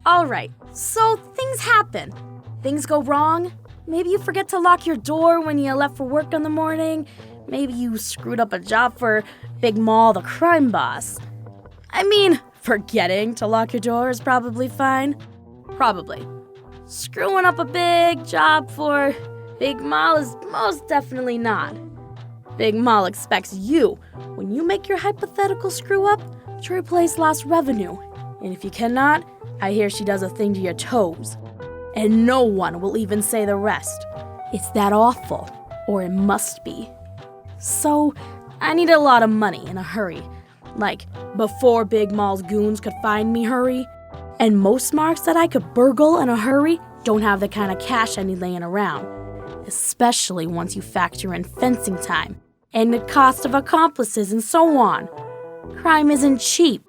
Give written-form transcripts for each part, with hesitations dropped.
Alright, so things happen. Things go wrong. Maybe you forget to lock your door when you left for work in the morning. Maybe you screwed up a job for Big Mal, the crime boss. I mean, forgetting to lock your door is probably fine. Probably. Screwing up a big job for Big Mal is most definitely not. Big Mal expects you, when you make your hypothetical screw up, to replace lost revenue. And if you cannot, I hear she does a thing to your toes. And no one will even say the rest. It's that awful, or it must be. So, I needed a lot of money in a hurry. Like, before Big Mal's goons could find me hurry. And most marks that I could burgle in a hurry don't have the kind of cash I need laying around. Especially once you factor in fencing time, and the cost of accomplices and so on. Crime isn't cheap.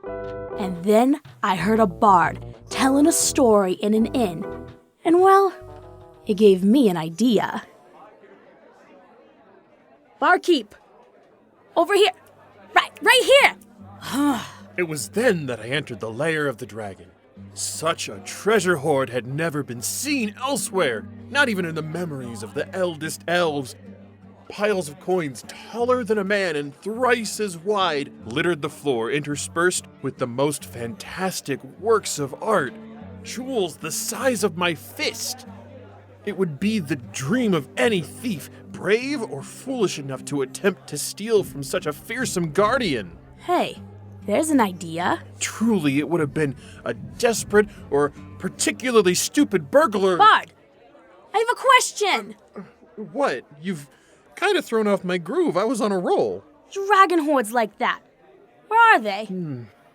And then I heard a bard telling a story in an inn. And well, it gave me an idea. Barkeep! Over here! Right here! It was then that I entered the lair of the dragon. Such a treasure hoard had never been seen elsewhere, not even in the memories of the eldest elves. Piles of coins taller than a man and thrice as wide littered the floor, interspersed with the most fantastic works of art. Jewels the size of my fist. It would be the dream of any thief, brave or foolish enough to attempt to steal from such a fearsome guardian. Hey, there's an idea. Truly, it would have been a desperate or particularly stupid burglar. Bard, I have a question. What? You've kind of thrown off my groove. I was on a roll. Dragon hordes like that. Where are they?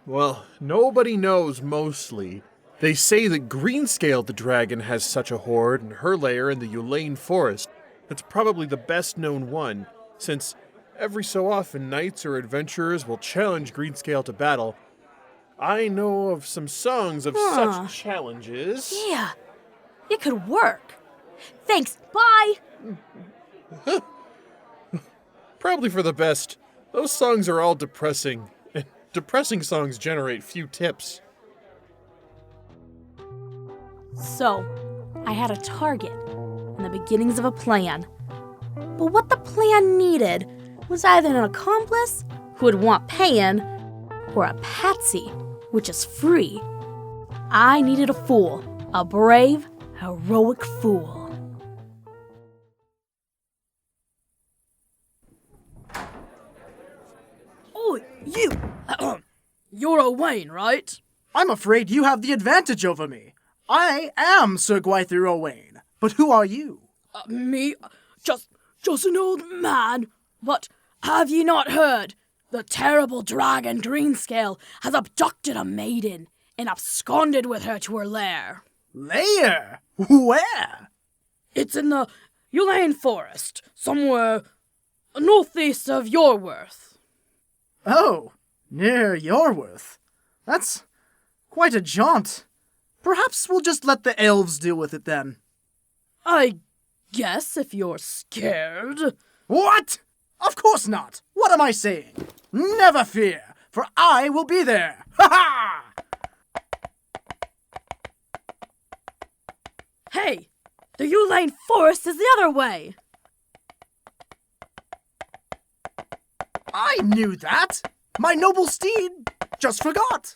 Well, nobody knows mostly. They say that Greenscale the dragon has such a hoard in her lair in the Ulaine forest. It's probably the best known one, since every so often knights or adventurers will challenge Greenscale to battle. I know of some songs of such challenges. Yeah, it could work. Thanks, bye! Probably for the best. Those songs are all depressing, and depressing songs generate few tips. So, I had a target and the beginnings of a plan. But what the plan needed was either an accomplice who would want paying, or a patsy, which is free. I needed a fool, a brave, heroic fool. Oh, you! You're Owain, right? I'm afraid you have the advantage over me. I am Sir Gwyther Owain, but who are you? Me? Just an old man. But have ye not heard? The terrible dragon Greenscale has abducted a maiden and absconded with her to her lair. Lair? Where? It's in the Ulaine forest, somewhere northeast of Yorworth. Oh, near Yorworth. That's quite a jaunt. Perhaps we'll just let the elves deal with it then. I guess if you're scared. What? Of course not. What am I saying? Never fear, for I will be there. Ha ha! Hey, the Ulaine forest is the other way. I knew that. My noble steed just forgot.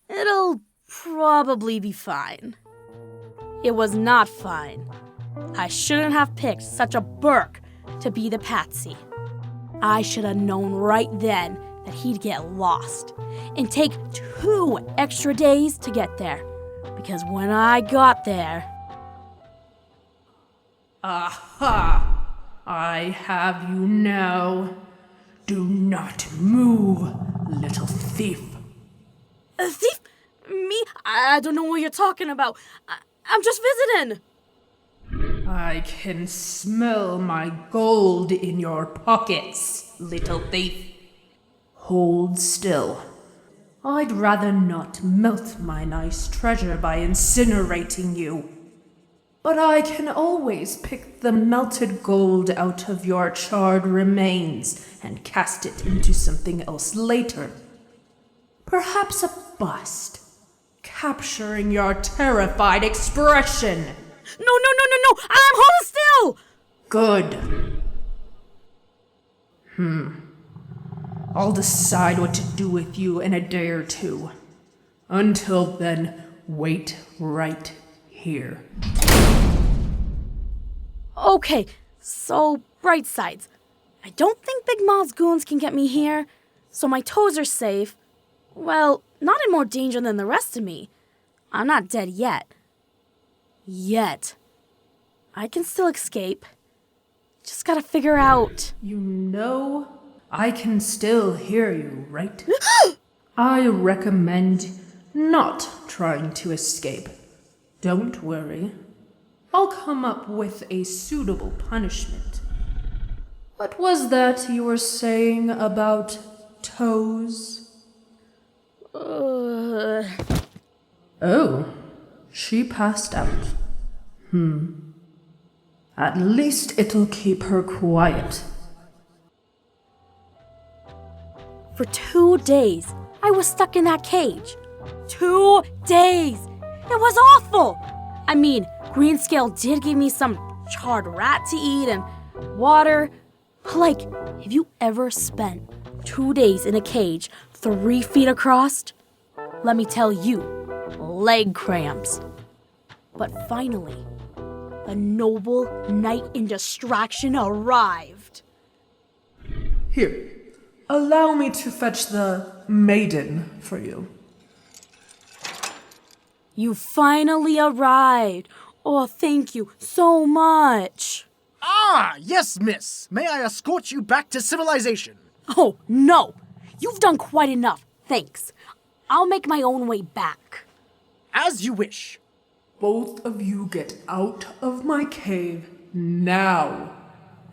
It'll probably be fine. It was not fine. I shouldn't have picked such a Burke to be the patsy. I should have known right then that he'd get lost and take 2 extra days to get there. Because when I got there... Aha! I have you now. Do not move, little thief. A thief? Me? I don't know what you're talking about. I'm just visiting. I can smell my gold in your pockets, little thief. Hold still. I'd rather not melt my nice treasure by incinerating you. But I can always pick the melted gold out of your charred remains and cast it into something else later. Perhaps a bust, capturing your terrified expression. No, I'm holding still! Good. I'll decide what to do with you in a day or two. Until then, wait right here. Okay, so bright sides. I don't think Big Mall's goons can get me here, so my toes are safe. Well, not in more danger than the rest of me. I'm not dead yet. Yet. I can still escape. Just gotta figure out... You know, I can still hear you, right? I recommend not trying to escape. Don't worry. I'll come up with a suitable punishment. What was that you were saying about toes? Oh, she passed out. At least it'll keep her quiet. For 2 days, I was stuck in that cage. 2 days! It was awful! I mean, Greenscale did give me some charred rat to eat and water. Like, have you ever spent 2 days in a cage 3 feet across? Let me tell you, leg cramps. But finally, the noble knight in distraction arrived. Here, allow me to fetch the maiden for you. You finally arrived. Oh, thank you so much. Ah, yes, miss. May I escort you back to civilization? Oh, no. You've done quite enough, thanks. I'll make my own way back. As you wish. Both of you get out of my cave now,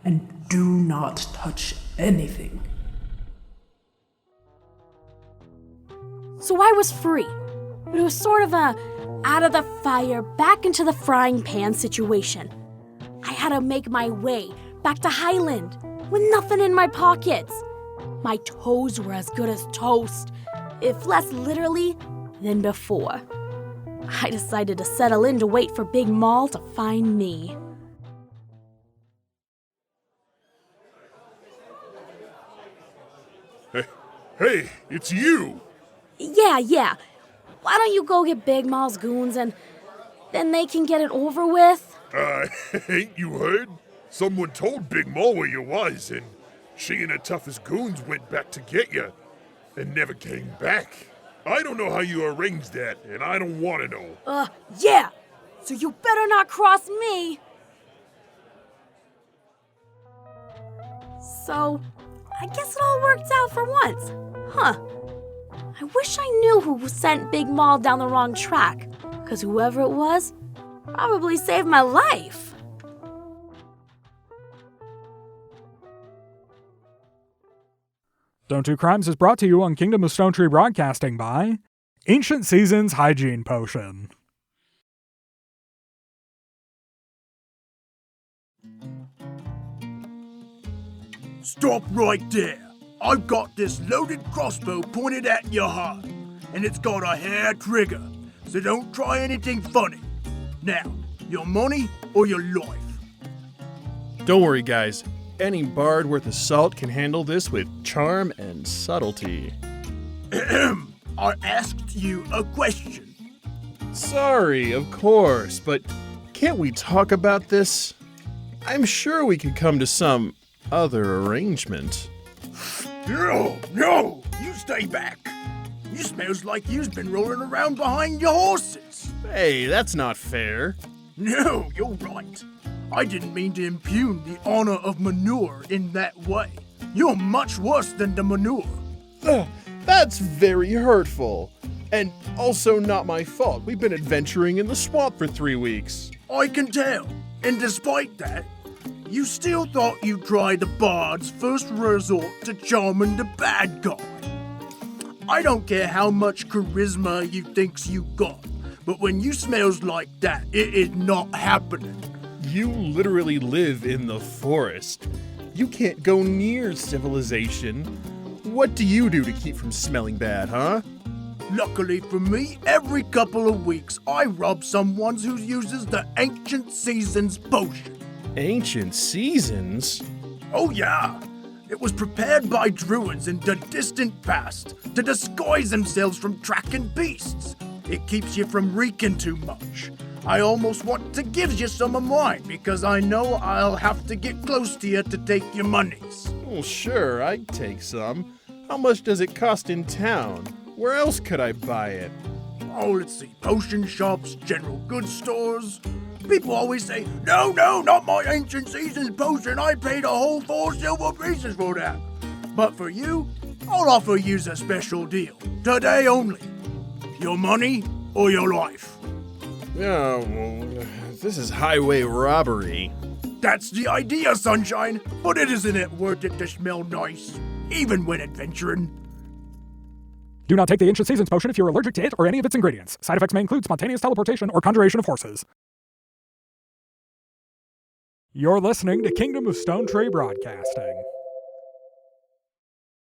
and do not touch anything. So I was free, but it was sort of a out of the fire, back into the frying pan situation. I had to make my way back to Highland with nothing in my pockets. My toes were as good as toast, if less literally than before. I decided to settle in to wait for Big Mall to find me. Hey, it's you! Yeah. Why don't you go get Big Mall's goons and then they can get it over with? Ain't you heard? Someone told Big Mall where you was, and she and her toughest goons went back to get you, and never came back. I don't know how you arranged that, and I don't want to know. Yeah! So you better not cross me! So, I guess it all worked out for once. Huh. I wish I knew who sent Big Mall down the wrong track, because whoever it was probably saved my life. Don't Do Crimes is brought to you on Kingdom of Stone Tree Broadcasting by Ancient Seasons Hygiene Potion. Stop right there. I've got this loaded crossbow pointed at your heart, and it's got a hair trigger, so don't try anything funny. Now, your money or your life? Don't worry, guys. Any bard worth of salt can handle this with charm and subtlety. I asked you a question. Sorry, of course, but can't we talk about this? I'm sure we could come to some other arrangement. No, you stay back. You smells like you's been rolling around behind your horses. Hey, that's not fair. No, you're right. I didn't mean to impugn the honor of manure in that way. You're much worse than the manure. That's very hurtful. And also not my fault. We've been adventuring in the swamp for 3 weeks. I can tell. And despite that, you still thought you'd try the bard's first resort to charming the bad guy. I don't care how much charisma you thinks you got, but when you smells like that, it is not happening. You literally live in the forest. You can't go near civilization. What do you do to keep from smelling bad, huh? Luckily for me, every couple of weeks I rob someone who uses the Ancient Seasons potion. Ancient Seasons? Oh yeah! It was prepared by druids in the distant past to disguise themselves from tracking beasts. It keeps you from reeking too much. I almost want to give you some of mine because I know I'll have to get close to you to take your monies. Well, sure, I'd take some. How much does it cost in town? Where else could I buy it? Oh, let's see. Potion shops, general goods stores. People always say, no, not my Ancient Seasons potion. I paid a whole 4 silver pieces for that. But for you, I'll offer you a special deal. Today only. Your money or your life. Oh, well, this is highway robbery. That's the idea, Sunshine. But isn't it worth it to smell nice, even when adventuring? Do not take the Ancient Seasons potion if you're allergic to it or any of its ingredients. Side effects may include spontaneous teleportation or conjuration of horses. You're listening to Kingdom of Stone Tree Broadcasting.